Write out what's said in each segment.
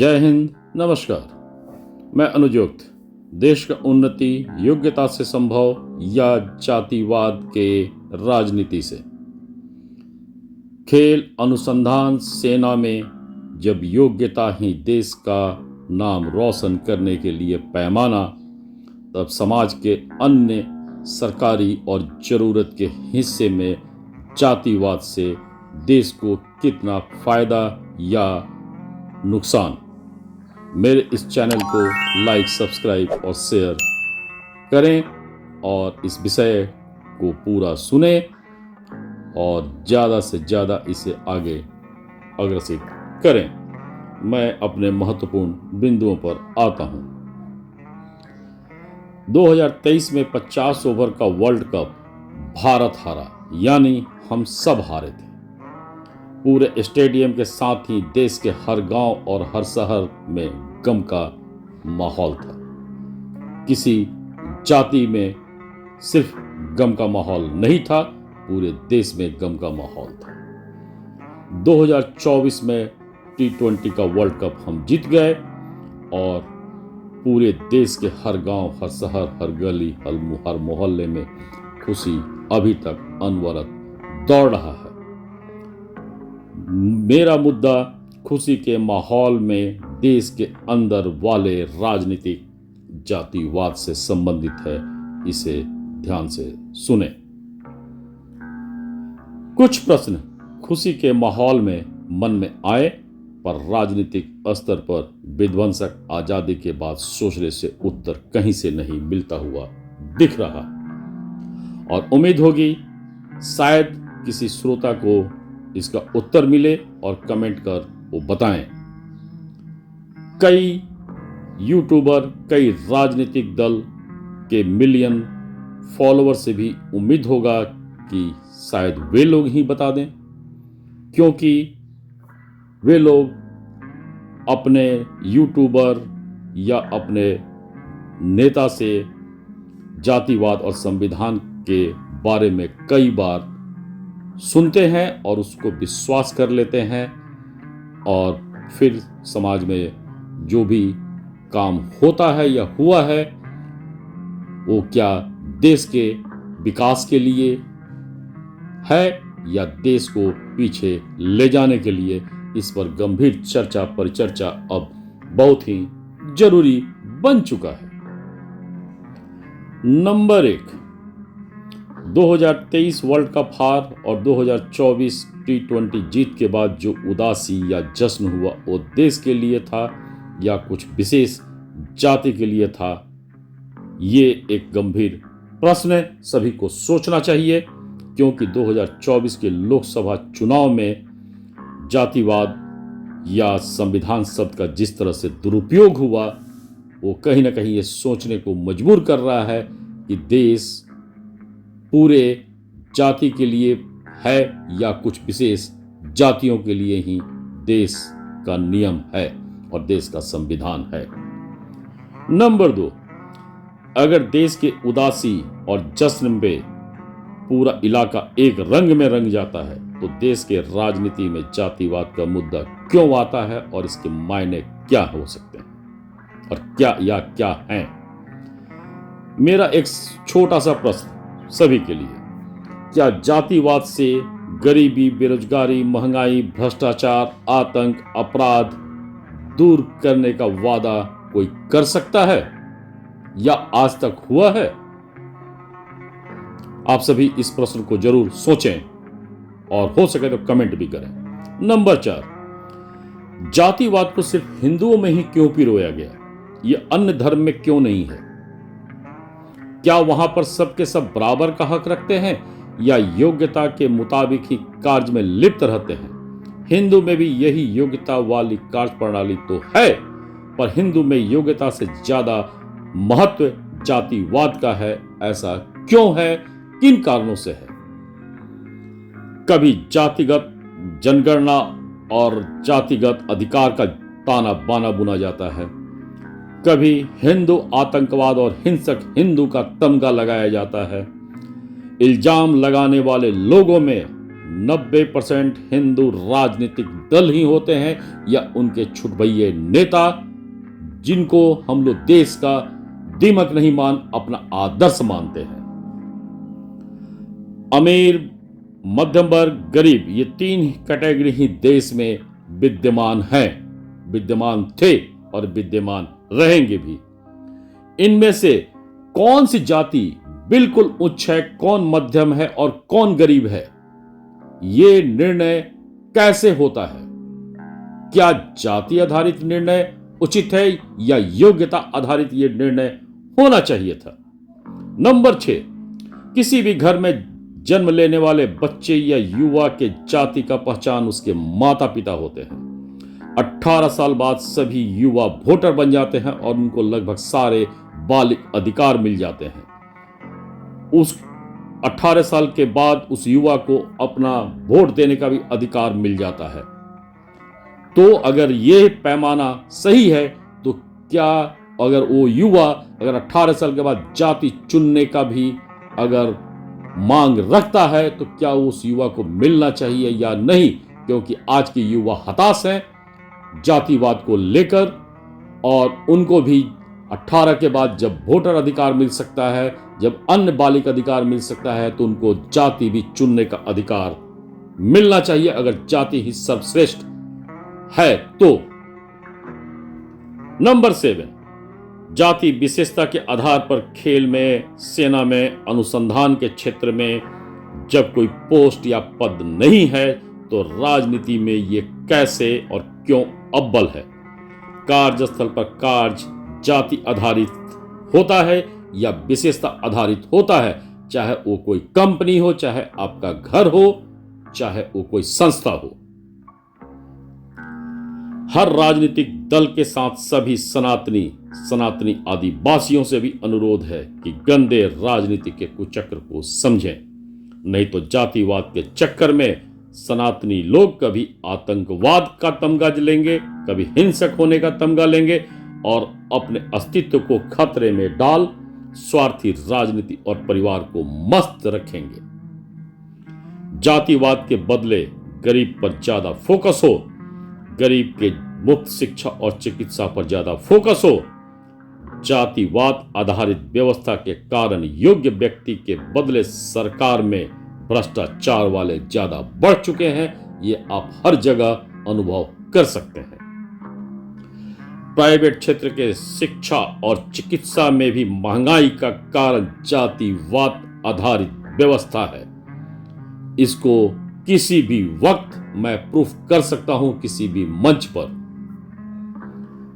जय हिंद, नमस्कार। मैं अनुजयुक्त देश का उन्नति योग्यता से संभव या जातिवाद के राजनीति से। खेल अनुसंधान सेना में जब योग्यता ही देश का नाम रोशन करने के लिए पैमाना, तब समाज के अन्य सरकारी और जरूरत के हिस्से में जातिवाद से देश को कितना फायदा या नुकसान। मेरे इस चैनल को लाइक, सब्सक्राइब और शेयर करें और इस विषय को पूरा सुने और ज़्यादा से ज़्यादा इसे आगे अग्रसित करें। मैं अपने महत्वपूर्ण बिंदुओं पर आता हूं। 2023 में 50 ओवर का वर्ल्ड कप भारत हारा, यानी हम सब हारे थे। पूरे स्टेडियम के साथ ही देश के हर गांव और हर शहर में गम का माहौल था। किसी जाति में सिर्फ गम का माहौल नहीं था, पूरे देश में गम का माहौल था। 2024 में T20 का वर्ल्ड कप हम जीत गए और पूरे देश के हर गांव, हर शहर, हर गली, हर मोहल्ले में खुशी अभी तक अनवरत दौड़ रहा है। मेरा मुद्दा खुशी के माहौल में देश के अंदर वाले राजनीतिक जातिवाद से संबंधित है। इसे ध्यान से सुने। कुछ प्रश्न खुशी के माहौल में मन में आए, पर राजनीतिक स्तर पर विध्वंसक आजादी के बाद सोचने से उत्तर कहीं से नहीं मिलता हुआ दिख रहा। और उम्मीद होगी शायद किसी श्रोता को इसका उत्तर मिले और कमेंट कर वो बताएं। कई यूट्यूबर, कई राजनीतिक दल के मिलियन फॉलोअर से भी उम्मीद होगा कि शायद वे लोग ही बता दें, क्योंकि वे लोग अपने यूट्यूबर या अपने नेता से जातिवाद और संविधान के बारे में कई बार सुनते हैं और उसको विश्वास कर लेते हैं, और फिर समाज में जो भी काम होता है या हुआ है वो क्या देश के विकास के लिए है या देश को पीछे ले जाने के लिए, इस पर गंभीर चर्चा, परिचर्चा अब बहुत ही जरूरी बन चुका है। नंबर 1, 2023 वर्ल्ड कप हार और 2024 T20 जीत के बाद जो उदासी या जश्न हुआ वो देश के लिए था या कुछ विशेष जाति के लिए था? ये एक गंभीर प्रश्न है, सभी को सोचना चाहिए, क्योंकि 2024 के लोकसभा चुनाव में जातिवाद या संविधान शब्द का जिस तरह से दुरुपयोग हुआ, वो कहीं ना कहीं ये सोचने को मजबूर कर रहा है कि देश पूरे जाति के लिए है या कुछ विशेष जातियों के लिए ही देश का नियम है और देश का संविधान है। नंबर 2, अगर देश के उदासी और जश्न में पूरा इलाका एक रंग में रंग जाता है, तो देश के राजनीति में जातिवाद का मुद्दा क्यों आता है और इसके मायने क्या हो सकते हैं और क्या हैं? मेरा एक छोटा सा प्रश्न सभी के लिए, क्या जातिवाद से गरीबी, बेरोजगारी, महंगाई, भ्रष्टाचार, आतंक, अपराध दूर करने का वादा कोई कर सकता है या आज तक हुआ है? आप सभी इस प्रश्न को जरूर सोचें और हो सके तो कमेंट भी करें। नंबर 4, जातिवाद को सिर्फ हिंदुओं में ही क्यों पिरोया गया? यह अन्य धर्म में क्यों नहीं है? क्या वहां पर सबके सब बराबर का हक रखते हैं या योग्यता के मुताबिक ही कार्य में लिप्त रहते हैं? हिंदू में भी यही योग्यता वाली कार्य प्रणाली तो है, पर हिंदू में योग्यता से ज्यादा महत्व जातिवाद का है। ऐसा क्यों है? किन कारणों से है? कभी जातिगत जनगणना और जातिगत अधिकार का ताना बाना बुना जाता है, कभी हिंदू आतंकवाद और हिंसक हिंदू का तमगा लगाया जाता है। इल्जाम लगाने वाले लोगों में 90% हिंदू राजनीतिक दल ही होते हैं या उनके छुटभइये नेता, जिनको हम लोग देश का दीमक नहीं मान अपना आदर्श मानते हैं। अमीर, मध्यम वर्ग, गरीब, ये तीन कैटेगरी ही देश में विद्यमान हैं, विद्यमान थे और विद्यमान रहेंगे भी। इनमें से कौन सी जाति बिल्कुल उच्च है, कौन मध्यम है और कौन गरीब है, ये निर्णय कैसे होता है? क्या जाति आधारित निर्णय उचित है या योग्यता आधारित यह निर्णय होना चाहिए था? नंबर 6, किसी भी घर में जन्म लेने वाले बच्चे या युवा के जाति का पहचान उसके माता पिता होते हैं। 18 साल बाद सभी युवा वोटर बन जाते हैं और उनको लगभग सारे बालिग अधिकार मिल जाते हैं। उस 18 साल के बाद उस युवा को अपना वोट देने का भी अधिकार मिल जाता है। तो अगर यह पैमाना सही है तो क्या अगर वो युवा अगर 18 साल के बाद जाति चुनने का भी अगर मांग रखता है तो क्या उस युवा को मिलना चाहिए या नहीं? क्योंकि आज के युवा हताश हैं जातिवाद को लेकर और उनको भी 18 के बाद जब वोटर अधिकार मिल सकता है, जब अन्य बालिग अधिकार मिल सकता है, तो उनको जाति भी चुनने का अधिकार मिलना चाहिए अगर जाति ही सर्वश्रेष्ठ है तो। नंबर 7, जाति विशेषता के आधार पर खेल में, सेना में, अनुसंधान के क्षेत्र में जब कोई पोस्ट या पद नहीं है तो राजनीति में ये कैसे और क्यों अव्वल है? कार्यस्थल पर कार्य जाति आधारित होता है या विशेषता आधारित होता है? चाहे वो कोई कंपनी हो, चाहे आपका घर हो, चाहे वो कोई संस्था हो। हर राजनीतिक दल के साथ सभी सनातनी आदिवासियों से भी अनुरोध है कि गंदे राजनीति के कुचक्र को समझें, नहीं तो जातिवाद के चक्कर में सनातनी लोग कभी आतंकवाद का तमगा लेंगे, कभी हिंसक होने का तमगा लेंगे और अपने अस्तित्व को खतरे में डाल स्वार्थी राजनीति और परिवार को मस्त रखेंगे। जातिवाद के बदले गरीब पर ज्यादा फोकस हो, गरीब के मुफ्त शिक्षा और चिकित्सा पर ज्यादा फोकस हो। जातिवाद आधारित व्यवस्था के कारण योग्य व्यक्ति के बदले सरकार में भ्रष्टाचार वाले ज्यादा बढ़ चुके हैं, ये आप हर जगह अनुभव कर सकते हैं। प्राइवेट क्षेत्र के शिक्षा और चिकित्सा में भी महंगाई का कारण जातिवाद आधारित व्यवस्था है। इसको किसी भी वक्त मैं प्रूफ कर सकता हूं, किसी भी मंच पर।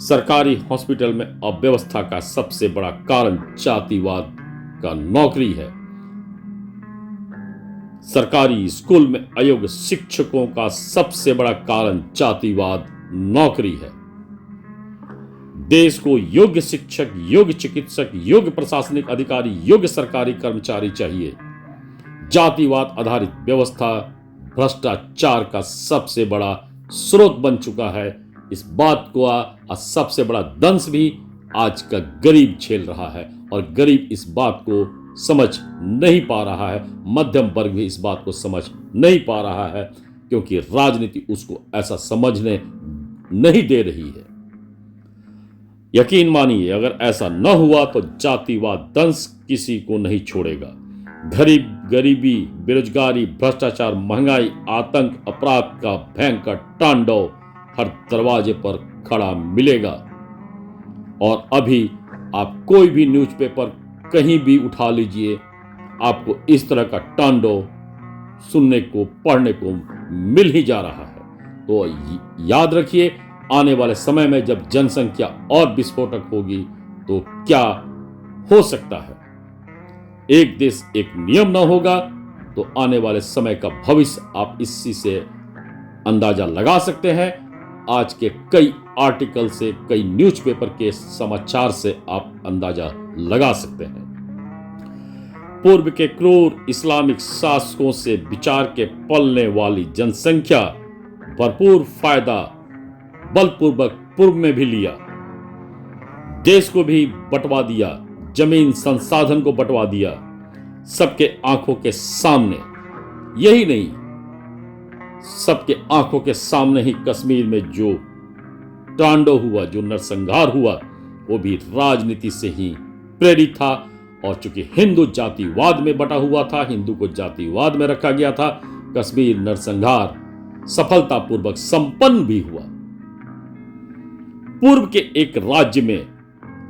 सरकारी हॉस्पिटल में अव्यवस्था का सबसे बड़ा कारण जातिवाद का नौकरी है। सरकारी स्कूल में अयोग्य शिक्षकों का सबसे बड़ा कारण जातिवाद नौकरी है। देश को योग्य शिक्षक, योग्य चिकित्सक, योग्य प्रशासनिक अधिकारी, योग्य सरकारी कर्मचारी चाहिए। जातिवाद आधारित व्यवस्था भ्रष्टाचार का सबसे बड़ा स्रोत बन चुका है। इस बात को सबसे बड़ा दंश भी आज का गरीब झेल रहा है और गरीब इस बात को समझ नहीं पा रहा है। मध्यम वर्ग भी इस बात को समझ नहीं पा रहा है क्योंकि राजनीति उसको ऐसा समझने नहीं दे रही है। यकीन मानिए, अगर ऐसा न हुआ तो जातिवाद दंश किसी को नहीं छोड़ेगा। गरीबी, बेरोजगारी, भ्रष्टाचार, महंगाई, आतंक, अपराध का भयंकर तांडव हर दरवाजे पर खड़ा मिलेगा। और अभी आप कोई भी न्यूज़पेपर कहीं भी उठा लीजिए, आपको इस तरह का तांडव सुनने को, पढ़ने को मिल ही जा रहा है। तो याद रखिए, आने वाले समय में जब जनसंख्या और विस्फोटक होगी तो क्या हो सकता है। एक देश एक नियम न होगा तो आने वाले समय का भविष्य आप इसी से अंदाजा लगा सकते हैं। आज के कई आर्टिकल से, कई न्यूज़पेपर के समाचार से आप अंदाजा लगा सकते हैं। पूर्व के क्रूर इस्लामिक शासकों से विचार के पलने वाली जनसंख्या भरपूर फायदा बलपूर्वक पूर्व में भी लिया, देश को भी बंटवा दिया, जमीन संसाधन को बंटवा दिया सबके आंखों के सामने। यही नहीं, सबके आंखों के सामने ही कश्मीर में जो तांडव हुआ, जो नरसंहार हुआ, वो भी राजनीति से ही प्रेरित था। और चूंकि हिंदू जातिवाद में बटा हुआ था, हिंदू को जातिवाद में रखा गया था, कश्मीर नरसंहार सफलतापूर्वक संपन्न भी हुआ। पूर्व के एक राज्य में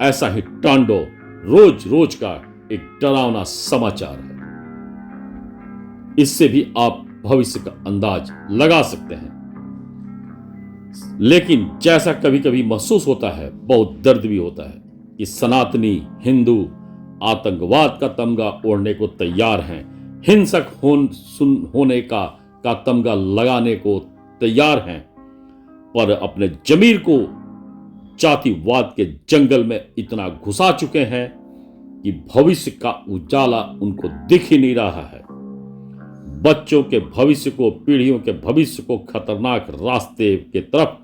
ऐसा ही तांडव रोज रोज का एक डरावना समाचार है। इससे भी आप भविष्य का अंदाज लगा सकते हैं। लेकिन जैसा कभी कभी महसूस होता है, बहुत दर्द भी होता है कि सनातनी हिंदू आतंकवाद का तमगा ओढ़ने को तैयार हैं, हिंसक होने का तमगा लगाने को तैयार हैं, पर अपने जमीर को जातिवाद के जंगल में इतना घुसा चुके हैं कि भविष्य का उजाला उनको दिख ही नहीं रहा है। बच्चों के भविष्य को, पीढ़ियों के भविष्य को खतरनाक रास्ते के तरफ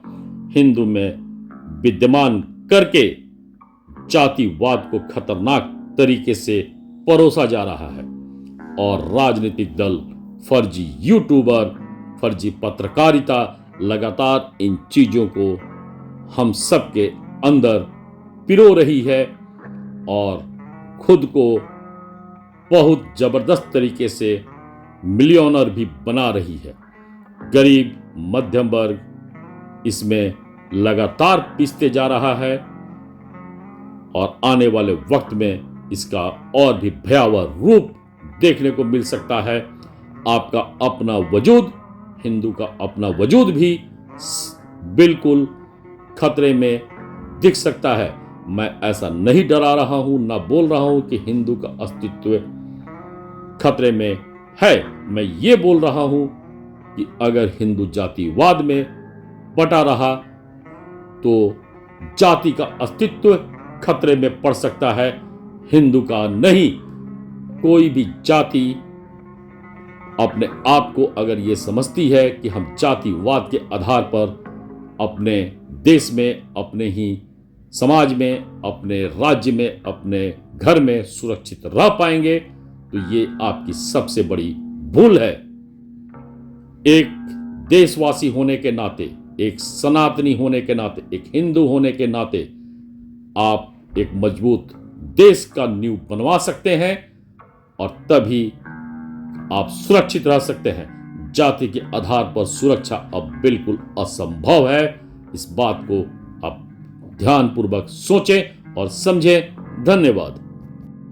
हिंदू में विद्यमान करके जातिवाद को खतरनाक तरीके से परोसा जा रहा है। और राजनीतिक दल, फर्जी यूट्यूबर, फर्जी पत्रकारिता लगातार इन चीजों को हम सबके अंदर पिरो रही है और खुद को बहुत जबरदस्त तरीके से मिलियनर भी बना रही है। गरीब मध्यम वर्ग इसमें लगातार पिसते जा रहा है और आने वाले वक्त में इसका और भी भयावह रूप देखने को मिल सकता है। आपका अपना वजूद, हिंदू का अपना वजूद भी बिल्कुल खतरे में दिख सकता है। मैं ऐसा नहीं डरा रहा हूं, ना बोल रहा हूं कि हिंदू का अस्तित्व खतरे में है। मैं ये बोल रहा हूं कि अगर हिंदू जातिवाद में बटा रहा तो जाति का अस्तित्व खतरे में पड़ सकता है, हिंदू का नहीं। कोई भी जाति अपने आप को अगर ये समझती है कि हम जातिवाद के आधार पर अपने देश में, अपने ही समाज में, अपने राज्य में, अपने घर में सुरक्षित रह पाएंगे, तो ये आपकी सबसे बड़ी भूल है। एक देशवासी होने के नाते, एक सनातनी होने के नाते, एक हिंदू होने के नाते आप एक मजबूत देश का नींव बनवा सकते हैं और तभी आप सुरक्षित रह सकते हैं। जाति के आधार पर सुरक्षा अब बिल्कुल असंभव है। इस बात को आप ध्यानपूर्वक सोचें और समझें। धन्यवाद।